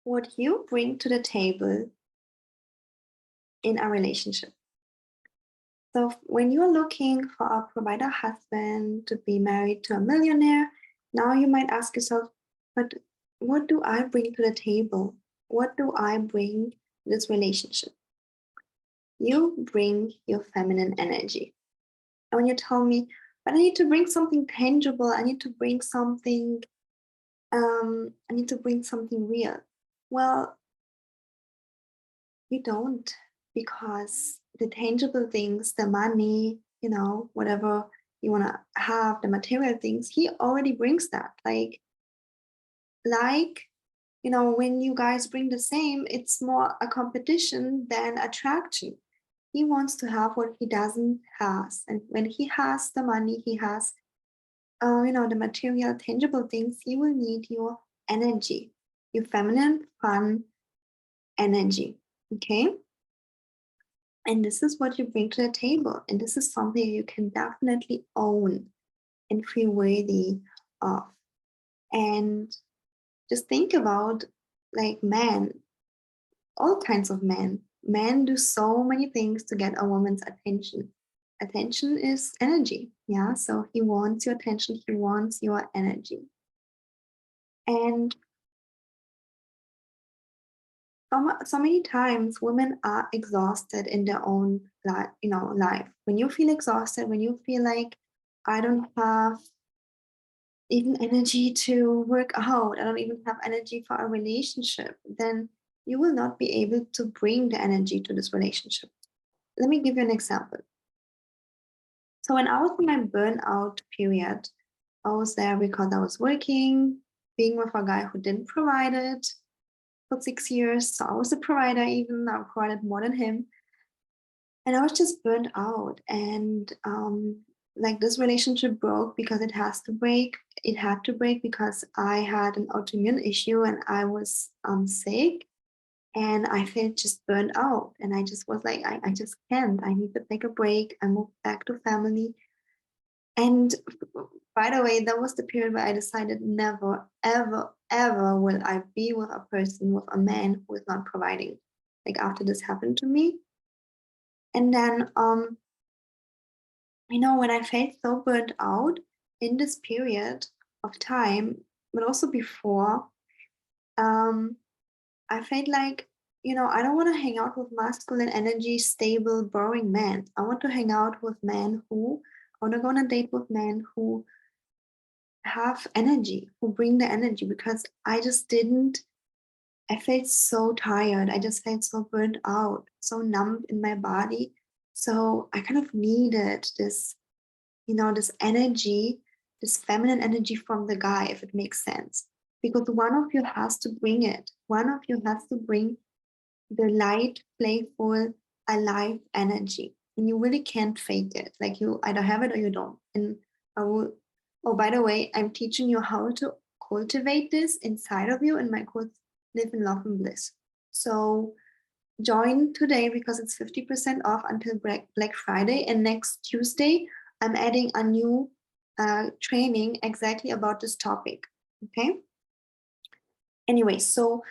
what you bring to the table in a relationship. So when you're looking for a provider husband to be married to a millionaire, now you might ask yourself, but what do I bring to the table? What do I bring to this relationship? You bring your feminine energy. And when you tell me, but I need to bring something tangible, I need to bring something, I need to bring something real. Well, you don't, because the tangible things, the money, whatever you want to have, the material things, he already brings that. Like, when you guys bring the same, it's more a competition than attraction. He wants to have what he doesn't has. And when he has the money, he has, the material, tangible things, he will need your energy, your feminine, fun energy. Okay. And this is what you bring to the table. And this is something you can definitely own and feel worthy of. And just think about like men, all kinds of men. Men do so many things to get a woman's attention. Attention is energy. Yeah. So he wants your attention, he wants your energy. And so many times women are exhausted in their own life. When you feel exhausted, when you feel like I don't have even energy to work out, I don't even have energy for a relationship, then you will not be able to bring the energy to this relationship. Let me give you an example. So when I was in my burnout period, I was there because I was working, being with a guy who didn't provide it for 6 years. So I was a provider, even I provided more than him. And I was just burnt out. And like this relationship broke because it has to break. It had to break because I had an autoimmune issue and I was sick. And I felt just burned out. And I just was like, I just can't. I need to take a break. I moved back to family. And by the way, that was the period where I decided never, ever, ever will I be with a person, with a man who is not providing. Like after this happened to me. And then, when I felt so burnt out in this period of time, but also before, um, I felt like, I don't want to hang out with masculine energy, stable, boring men. I want to hang out with men I want to go on a date with men who have energy, who bring the energy, because I felt so tired. I just felt so burnt out, so numb in my body. So I kind of needed this energy, this feminine energy from the guy, if it makes sense. Because one of you has to bring it. One of you has to bring the light, playful, alive energy. And you really can't fake it. Like you either have it or you don't. And I will, oh, by the way, I'm teaching you how to cultivate this inside of you in my course, Live in Love and Bliss. So join today because it's 50% off until Black Friday. And next Tuesday, I'm adding a new training exactly about this topic. Okay. Anyway, so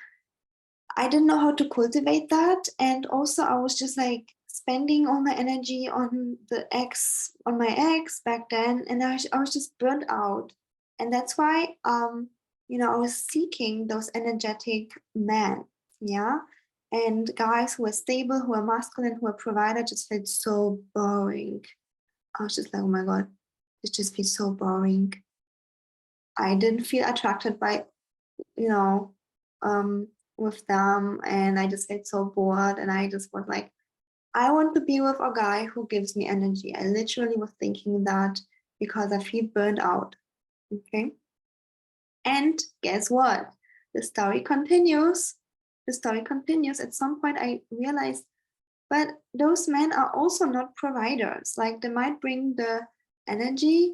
I didn't know how to cultivate that. And also, I was just like spending all my energy on my ex back then. And I was just burnt out. And that's why, I was seeking those energetic men. Yeah. And guys who are stable, who are masculine, who are provider just felt so boring. I was just like, oh my God, this just feels so boring. I didn't feel attracted by, you know, with them. And I just felt so bored. And I just was like, I want to be with a guy who gives me energy. I literally was thinking that because I feel burned out. Okay. And guess what? The story continues. The story continues. At some point, I realized, but those men are also not providers. Like they might bring the energy,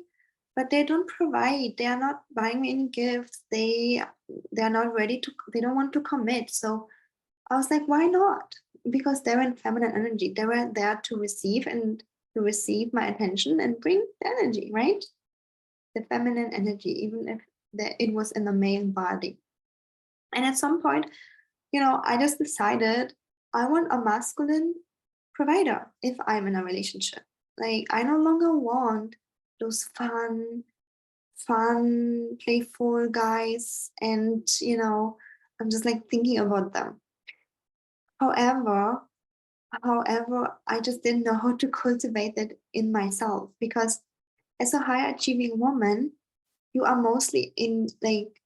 but they don't provide. They are not buying me any gifts. They're not ready to. They don't want to commit. So I was like, why not? Because they're in feminine energy. They were there to receive and to receive my attention and bring the energy, right? The feminine energy, even if it was in the male body. And at some point, I just decided I want a masculine provider if I'm in a relationship. Like, I no longer want those fun, playful guys, and I'm just like thinking about them. However, I just didn't know how to cultivate that in myself because as a high achieving woman, you are mostly in like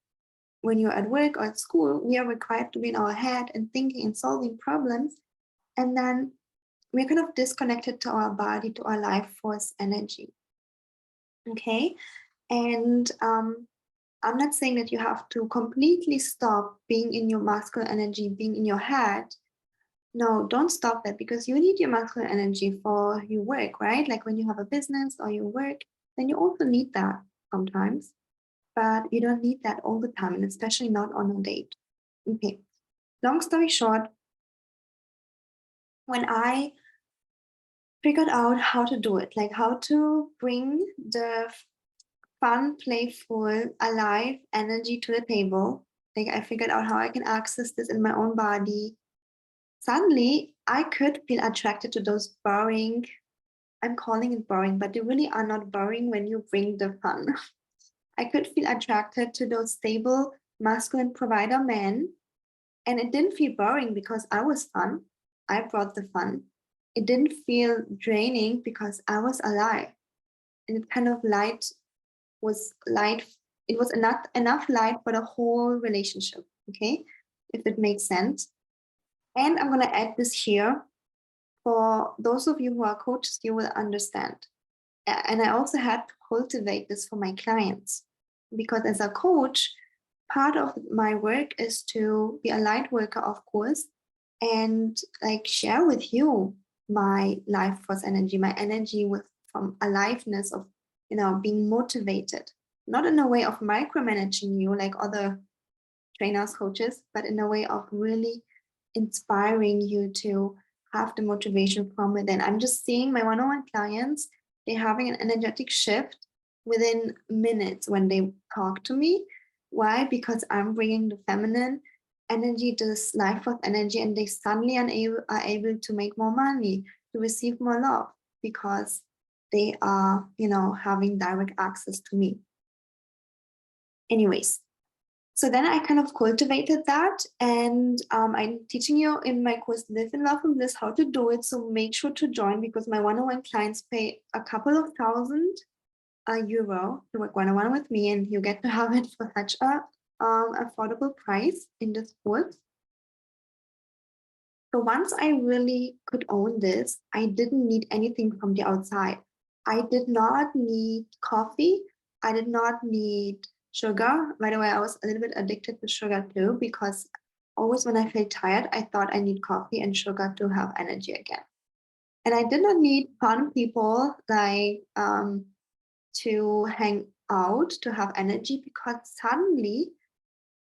when you're at work or at school, we are required to be in our head and thinking and solving problems. And then we're kind of disconnected to our body, to our life force energy. Okay. And I'm not saying that you have to completely stop being in your masculine energy, being in your head. No, don't stop that because you need your masculine energy for your work, right? Like when you have a business or you work, then you also need that sometimes, but you don't need that all the time, and especially not on a date. Okay. Long story short, when I figured out how to do it, like how to bring the fun, playful, alive energy to the table, like I figured out how I can access this in my own body. Suddenly, I could feel attracted to those boring, I'm calling it boring, but they really are not boring when you bring the fun. I could feel attracted to those stable, masculine provider men. And it didn't feel boring because I was fun. I brought the fun. It didn't feel draining because I was alive. And it kind of light. It was enough light for the whole relationship. Okay. If it makes sense. And I'm going to add this here. For those of you who are coaches, you will understand. And I also had to cultivate this for my clients because as a coach, part of my work is to be a light worker, of course, and like share with you my life force energy, my energy with from aliveness of being motivated, not in a way of micromanaging you like other trainers, coaches, but in a way of really inspiring you to have the motivation from within. I'm just seeing my one-on-one clients, they're having an energetic shift within minutes when they talk to me. Why? Because I'm bringing the feminine energy, this life force energy, and they suddenly are able to make more money, to receive more love because they are, having direct access to me. Anyways, so then I kind of cultivated that, and I'm teaching you in my course Live in Love and Bliss how to do it. So make sure to join because my one-on-one clients pay a couple of thousand euro to work one-on-one with me, and you get to have it for such a affordable price in this course. So once I really could own this, I didn't need anything from the outside. I did not need coffee. I did not need sugar. By the way, I was a little bit addicted to sugar too, because always when I felt tired, I thought I need coffee and sugar to have energy again. And I did not need fun people like to hang out to have energy because suddenly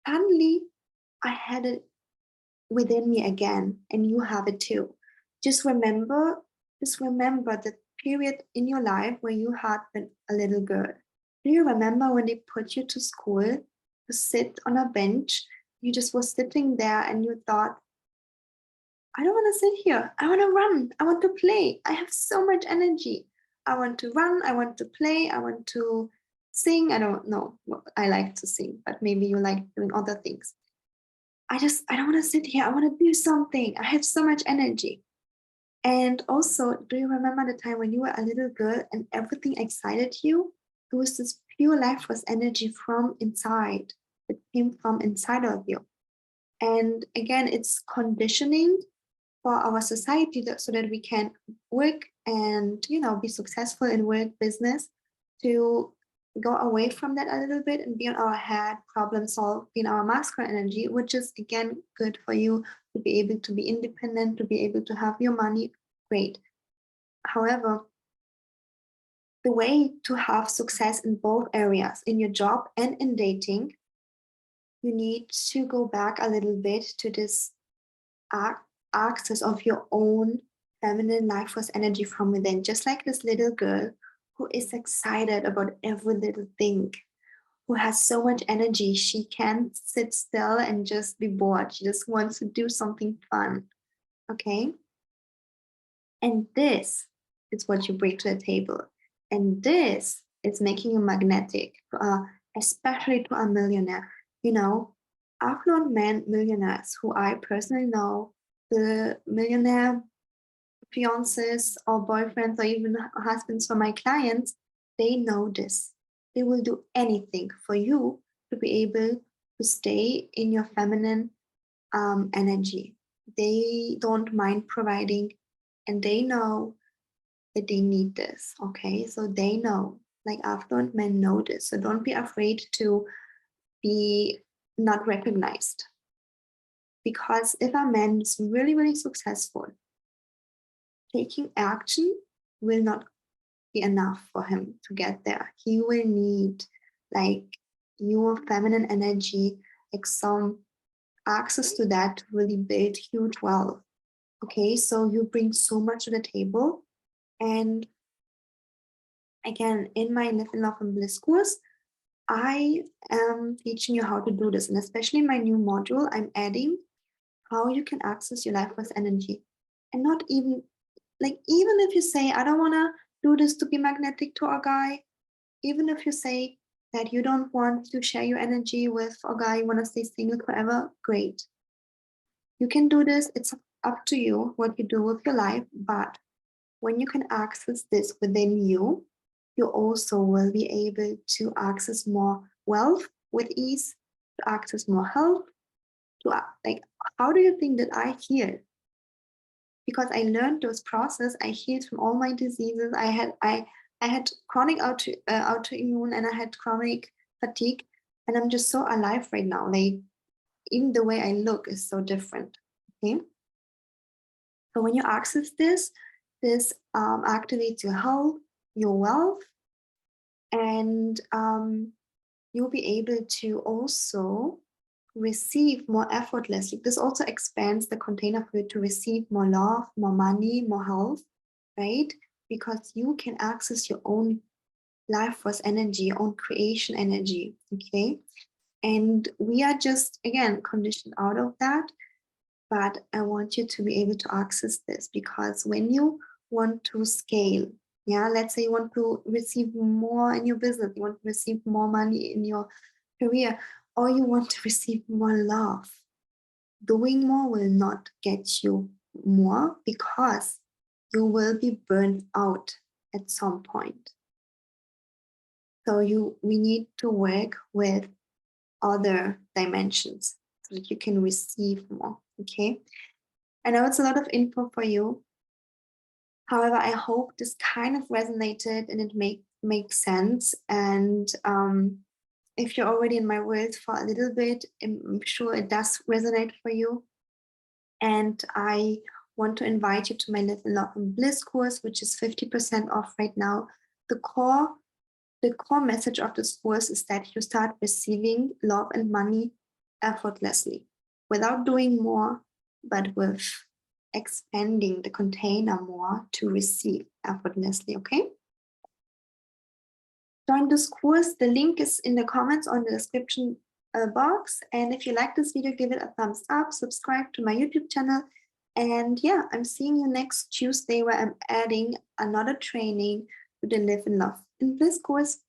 I had it within me again, and you have it too. Just remember, the period in your life where you had been a little girl. Do you remember when they put you to school to sit on a bench? You just were sitting there and you thought, I don't want to sit here. I want to run. I want to play. I have so much energy. I want to run. I want to play. I want to sing. I don't know. I like to sing, but maybe you like doing other things. I don't want to sit here. I want to do something. I have so much energy. And also, do you remember the time when you were a little girl and everything excited you? It was this pure life force energy from inside. It came from inside of you. And again, it's conditioning for our society so that we can work and be successful in work business, to go away from that a little bit and be on our head, problem solve, be in our masculine energy, which is again good for you to be able to be independent, to be able to have your money. Great. However, the way to have success in both areas, in your job and in dating, you need to go back a little bit to this access of your own feminine life force energy from within, just like this little girl who is excited about every little thing, who has so much energy. She can't sit still and just be bored. She just wants to do something fun. Okay. And this is what you bring to the table. And this is making you magnetic, especially to a millionaire. You know, affluent men millionaires who I personally know, the millionaire fiancés or boyfriends or even husbands for my clients, they know this. They will do anything for you to be able to stay in your feminine energy. They don't mind providing, and they know that they need this. Okay, so they know, like affluent men know this. So don't be afraid to be not recognized. Because if a man is really, really successful, taking action will not be enough for him to get there. He will need like your feminine energy, like some access to that to really build huge wealth. Okay, so you bring so much to the table. And again, in my Live in Love and Bliss course, I am teaching you how to do this. And especially in my new module, I'm adding how you can access your life force energy. And not even like, even if you say, I don't want to do this to be magnetic to a guy, even if you say that you don't want to share your energy with a guy, you want to stay single forever, great. You can do this. It's up to you what you do with your life. But when you can access this within you, you also will be able to access more wealth with ease, to access more health, to like, how do you think that I heal? Because I learned those process, I healed from all my diseases. I had chronic autoimmune, and I had chronic fatigue, and I'm just so alive right now. Like even the way I look is so different. Okay. So when you access this, this activates your health, your wealth, and you'll be able to also receive more effortlessly. This also expands the container for you to receive more love, more money, more health, right? Because you can access your own life force energy, your own creation energy, okay? And we are just, again, conditioned out of that. But I want you to be able to access this, because when you want to scale, yeah, let's say you want to receive more in your business, you want to receive more money in your career, or you want to receive more love, doing more will not get you more, because you will be burned out at some point. So we need to work with other dimensions so that you can receive more. Okay. I know it's a lot of info for you. However, I hope this kind of resonated and it makes sense. And if you're already in my world for a little bit, I'm sure it does resonate for you. And I want to invite you to my Live in Love and Bliss course, which is 50% off right now. The core message of this course is that you start receiving love and money effortlessly, without doing more, but with expanding the container more to receive effortlessly. Okay. Join this course. The link is in the comments on the description box. And if you like this video, give it a thumbs up, subscribe to my YouTube channel. And yeah, I'm seeing you next Tuesday, where I'm adding another training to the Live in Love and Bliss course.